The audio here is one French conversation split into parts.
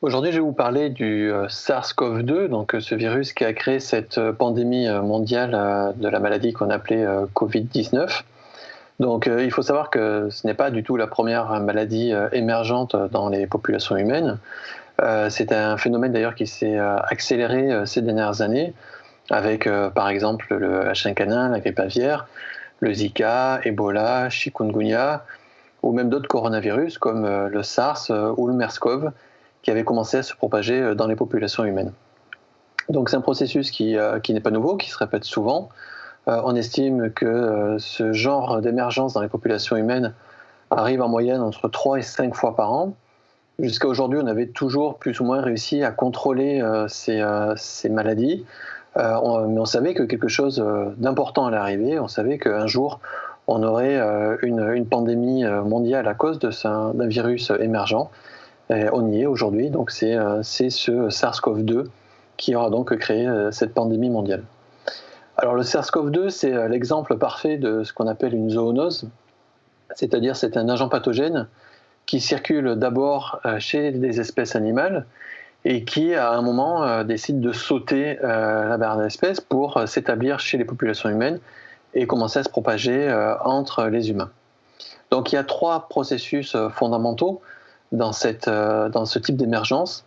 Aujourd'hui, je vais vous parler du SARS-CoV-2, donc ce virus qui a créé cette pandémie mondiale de la maladie qu'on appelait Covid-19. Donc, il faut savoir que ce n'est pas du tout la première maladie émergente dans les populations humaines. C'est un phénomène d'ailleurs qui s'est accéléré ces dernières années avec par exemple le H5N1, la grippe aviaire, le Zika, Ebola, Chikungunya ou même d'autres coronavirus comme le SARS ou le MERS-CoV qui avaient commencé à se propager dans les populations humaines. Donc c'est un processus qui n'est pas nouveau, qui se répète souvent. On estime que ce genre d'émergence dans les populations humaines arrive en moyenne entre 3 et 5 fois par an. Jusqu'à aujourd'hui, on avait toujours plus ou moins réussi à contrôler ces maladies, mais on savait que quelque chose d'important allait arriver. On savait qu'un jour, on aurait une pandémie mondiale à cause d'un virus émergent. Et on y est aujourd'hui, donc c'est ce SARS-CoV-2 qui aura donc créé cette pandémie mondiale. Alors le SARS-CoV-2, c'est l'exemple parfait de ce qu'on appelle une zoonose, c'est-à-dire c'est un agent pathogène qui circule d'abord chez des espèces animales et qui, à un moment, décide de sauter la barrière d'espèces pour s'établir chez les populations humaines et commencer à se propager entre les humains. Donc il y a 3 processus fondamentaux dans ce type d'émergence.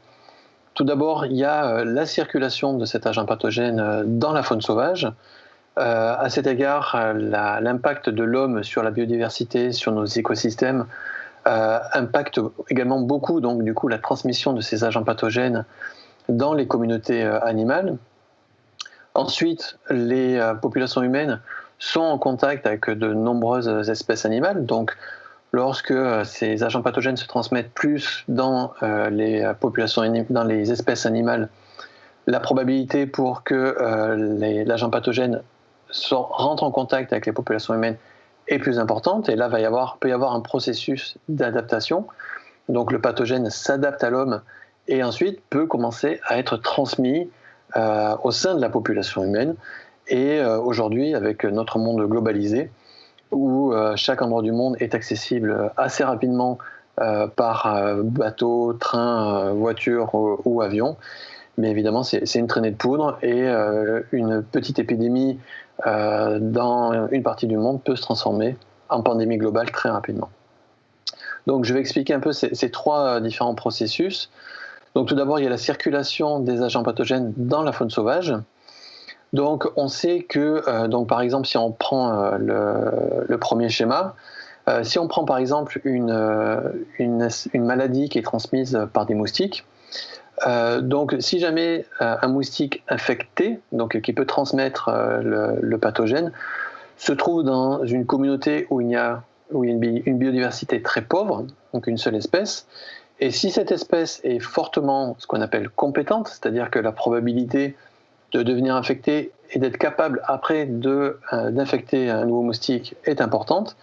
Tout d'abord, il y a la circulation de cet agent pathogène dans la faune sauvage. À cet égard, l'impact de l'homme sur la biodiversité, sur nos écosystèmes, impacte également beaucoup donc, du coup, la transmission de ces agents pathogènes dans les communautés animales. Ensuite, les populations humaines sont en contact avec de nombreuses espèces animales. Donc, lorsque ces agents pathogènes se transmettent plus dans les populations, dans les espèces animales, la probabilité pour que l'agent pathogène rentre en contact avec les populations humaines est plus importante. Et là, peut y avoir un processus d'adaptation. Donc le pathogène s'adapte à l'homme et ensuite peut commencer à être transmis au sein de la population humaine. Et aujourd'hui, avec notre monde globalisé, où chaque endroit du monde est accessible assez rapidement par bateau, train, voiture ou avion. Mais évidemment, c'est une traînée de poudre et une petite épidémie dans une partie du monde peut se transformer en pandémie globale très rapidement. Donc je vais expliquer un peu ces 3 différents processus. Donc tout d'abord, il y a la circulation des agents pathogènes dans la faune sauvage. Donc on sait que, donc, par exemple, si on prend le premier schéma, si on prend par exemple une maladie qui est transmise par des moustiques, donc si jamais un moustique infecté, donc qui peut transmettre le pathogène, se trouve dans une communauté où il y a une biodiversité très pauvre, donc une seule espèce, et si cette espèce est fortement ce qu'on appelle compétente, c'est-à-dire que la probabilité de devenir infecté et d'être capable après d'infecter un nouveau moustique est importante,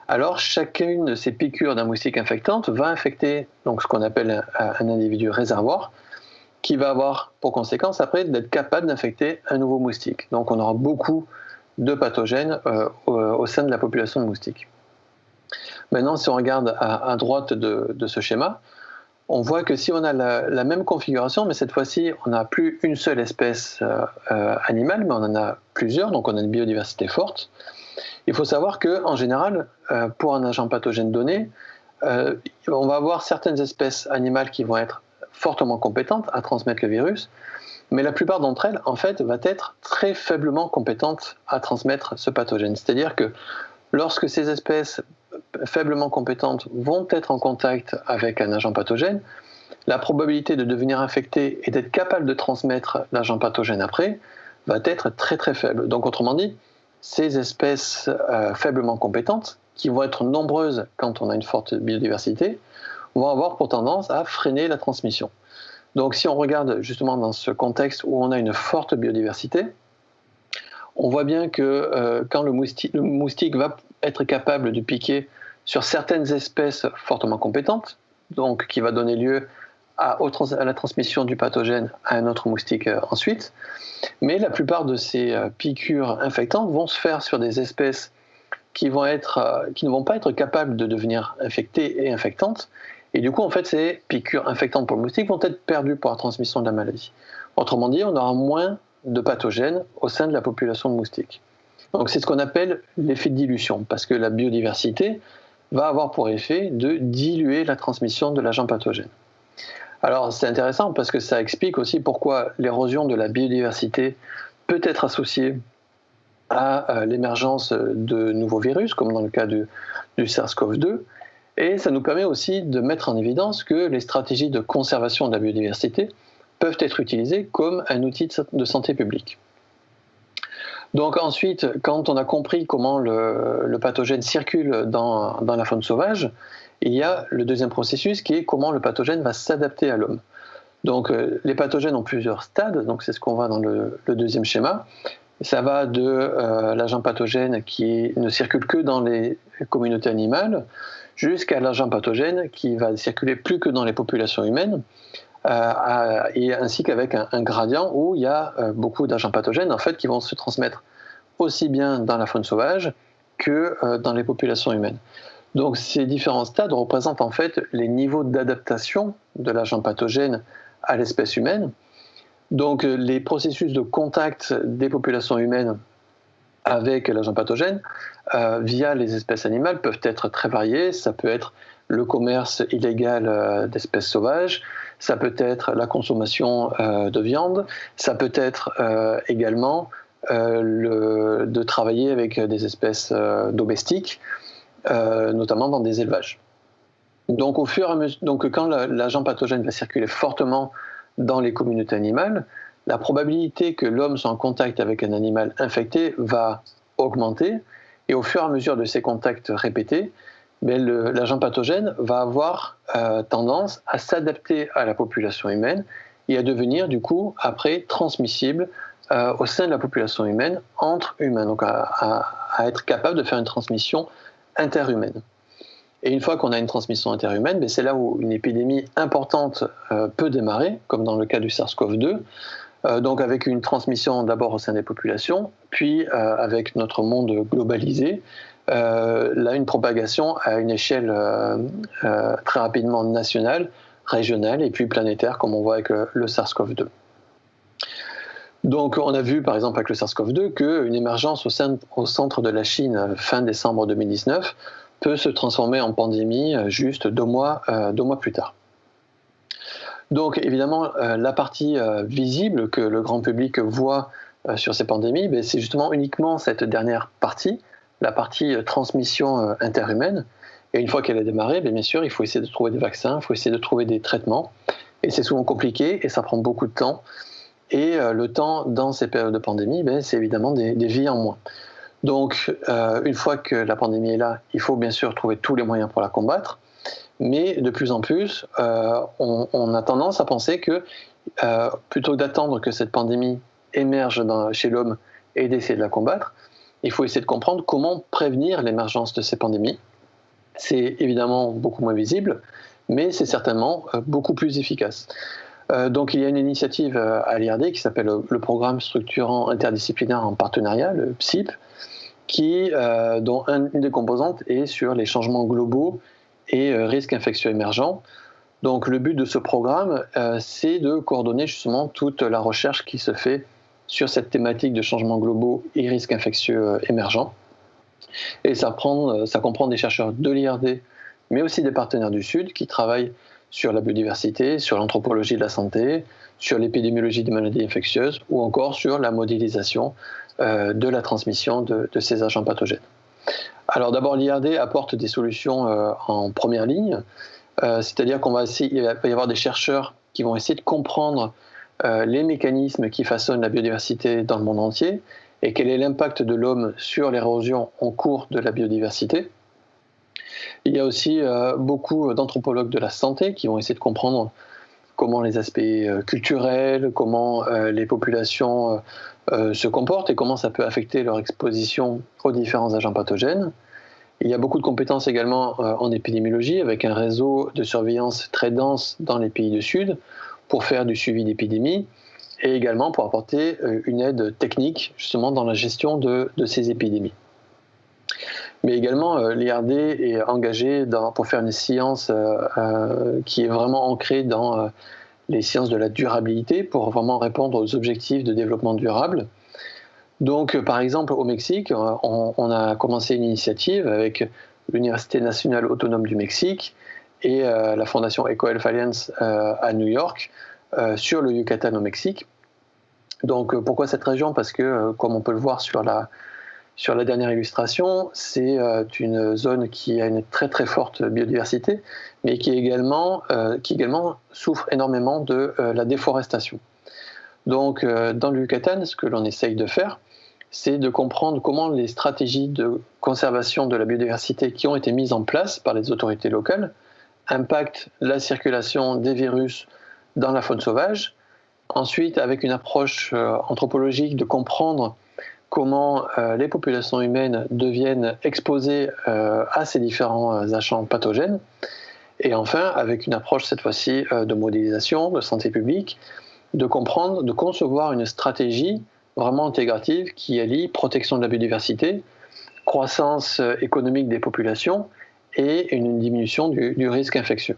alors chacune de ces piqûres d'un moustique infectante va infecter donc ce qu'on appelle un individu réservoir, qui va avoir pour conséquence après d'être capable d'infecter un nouveau moustique. Donc on aura beaucoup de pathogènes au sein de la population de moustiques. Maintenant, si on regarde à droite de ce schéma, on voit que si on a la même configuration, mais cette fois-ci, on n'a plus une seule espèce animale, mais on en a plusieurs, donc on a une biodiversité forte. Il faut savoir qu'en général, pour un agent pathogène donné, on va avoir certaines espèces animales qui vont être fortement compétentes à transmettre le virus, mais la plupart d'entre elles, en fait, vont être très faiblement compétentes à transmettre ce pathogène. C'est-à-dire que lorsque ces espèces faiblement compétentes vont être en contact avec un agent pathogène, la probabilité de devenir infecté et d'être capable de transmettre l'agent pathogène après va être très très faible. Donc autrement dit, ces espèces faiblement compétentes, qui vont être nombreuses quand on a une forte biodiversité, vont avoir pour tendance à freiner la transmission. Donc si on regarde justement dans ce contexte où on a une forte biodiversité, on voit bien que quand le moustique va être capable de piquer sur certaines espèces fortement compétentes, donc qui va donner lieu à la transmission du pathogène à un autre moustique ensuite, mais la plupart de ces piqûres infectantes vont se faire sur des espèces qui ne vont pas être capables de devenir infectées et infectantes, Et du coup, en fait, ces piqûres infectantes pour le moustique vont être perdues pour la transmission de la maladie. Autrement dit, on aura moins de pathogènes au sein de la population de moustiques. Donc c'est ce qu'on appelle l'effet de dilution, parce que la biodiversité va avoir pour effet de diluer la transmission de l'agent pathogène. Alors c'est intéressant parce que ça explique aussi pourquoi l'érosion de la biodiversité peut être associée à l'émergence de nouveaux virus, comme dans le cas du SARS-CoV-2, et ça nous permet aussi de mettre en évidence que les stratégies de conservation de la biodiversité peuvent être utilisées comme un outil de santé publique. Donc ensuite, quand on a compris comment le pathogène circule dans la faune sauvage, il y a le deuxième processus qui est comment le pathogène va s'adapter à l'homme. Donc les pathogènes ont plusieurs stades, donc c'est ce qu'on voit dans le deuxième schéma. Ça va de l'agent pathogène qui ne circule que dans les communautés animales jusqu'à l'agent pathogène qui va circuler plus que dans les populations humaines, et ainsi qu'avec un gradient où il y a beaucoup d'agents pathogènes en fait, qui vont se transmettre aussi bien dans la faune sauvage que dans les populations humaines. Donc ces différents stades représentent en fait les niveaux d'adaptation de l'agent pathogène à l'espèce humaine. Donc les processus de contact des populations humaines avec l'agent pathogène via les espèces animales peuvent être très variés. Ça peut être le commerce illégal d'espèces sauvages, ça peut être la consommation de viande, ça peut être également de travailler avec des espèces domestiques, notamment dans des élevages. Donc, quand l'agent pathogène va circuler fortement dans les communautés animales, la probabilité que l'homme soit en contact avec un animal infecté va augmenter, et au fur et à mesure de ces contacts répétés, l'agent pathogène va avoir tendance à s'adapter à la population humaine et à devenir du coup après transmissible au sein de la population humaine entre humains, donc à être capable de faire une transmission interhumaine. Et une fois qu'on a une transmission interhumaine, c'est là où une épidémie importante peut démarrer, comme dans le cas du SARS-CoV-2, donc avec une transmission d'abord au sein des populations, puis avec notre monde globalisé, là une propagation à une échelle très rapidement nationale, régionale et puis planétaire, comme on voit avec le SARS-CoV-2. Donc on a vu par exemple avec le SARS-CoV-2 qu'une émergence au centre de la Chine fin décembre 2019 peut se transformer en pandémie juste 2 mois plus tard. Donc évidemment, la partie visible que le grand public voit sur ces pandémies, c'est justement uniquement cette dernière partie, la partie transmission interhumaine. Et une fois qu'elle a démarré, bien sûr, il faut essayer de trouver des vaccins, il faut essayer de trouver des traitements. Et c'est souvent compliqué et ça prend beaucoup de temps. Et le temps dans ces périodes de pandémie, c'est évidemment des vies en moins. Donc, une fois que la pandémie est là, il faut bien sûr trouver tous les moyens pour la combattre, mais de plus en plus, on a tendance à penser que plutôt que d'attendre que cette pandémie émerge chez l'homme et d'essayer de la combattre, il faut essayer de comprendre comment prévenir l'émergence de ces pandémies. C'est évidemment beaucoup moins visible, mais c'est certainement beaucoup plus efficace. Donc il y a une initiative à l'IRD qui s'appelle le Programme structurant interdisciplinaire en partenariat, le PSIP, dont une des composantes est sur les changements globaux et risques infectieux émergents. Donc le but de ce programme, c'est de coordonner justement toute la recherche qui se fait sur cette thématique de changements globaux et risques infectieux émergents. Et ça comprend des chercheurs de l'IRD, mais aussi des partenaires du Sud qui travaillent sur la biodiversité, sur l'anthropologie de la santé, sur l'épidémiologie des maladies infectieuses ou encore sur la modélisation de la transmission de ces agents pathogènes. Alors d'abord, l'IRD apporte des solutions en première ligne, c'est-à-dire qu'il va y avoir des chercheurs qui vont essayer de comprendre les mécanismes qui façonnent la biodiversité dans le monde entier et quel est l'impact de l'homme sur l'érosion en cours de la biodiversité. Il y a aussi beaucoup d'anthropologues de la santé qui vont essayer de comprendre comment les aspects culturels, comment les populations se comportent et comment ça peut affecter leur exposition aux différents agents pathogènes. Il y a beaucoup de compétences également en épidémiologie avec un réseau de surveillance très dense dans les pays du Sud pour faire du suivi d'épidémies et également pour apporter une aide technique justement dans la gestion de ces épidémies. Mais également, l'IRD est engagé pour faire une science qui est vraiment ancrée dans les sciences de la durabilité pour vraiment répondre aux objectifs de développement durable. Donc, par exemple, au Mexique, on a commencé une initiative avec l'Université nationale autonome du Mexique et la fondation EcoHealth Alliance à New York sur le Yucatan au Mexique. Donc, pourquoi cette région? Parce que, comme on peut le voir sur la dernière illustration, c'est une zone qui a une très très forte biodiversité, mais qui également souffre énormément de la déforestation. Donc, dans le Yucatan, ce que l'on essaye de faire, c'est de comprendre comment les stratégies de conservation de la biodiversité qui ont été mises en place par les autorités locales impactent la circulation des virus dans la faune sauvage. Ensuite, avec une approche anthropologique, de comprendre comment les populations humaines deviennent exposées à ces différents agents pathogènes. Et enfin, avec une approche cette fois-ci de modélisation, de santé publique, de comprendre, de concevoir une stratégie vraiment intégrative qui allie protection de la biodiversité, croissance économique des populations et une diminution du risque infectieux.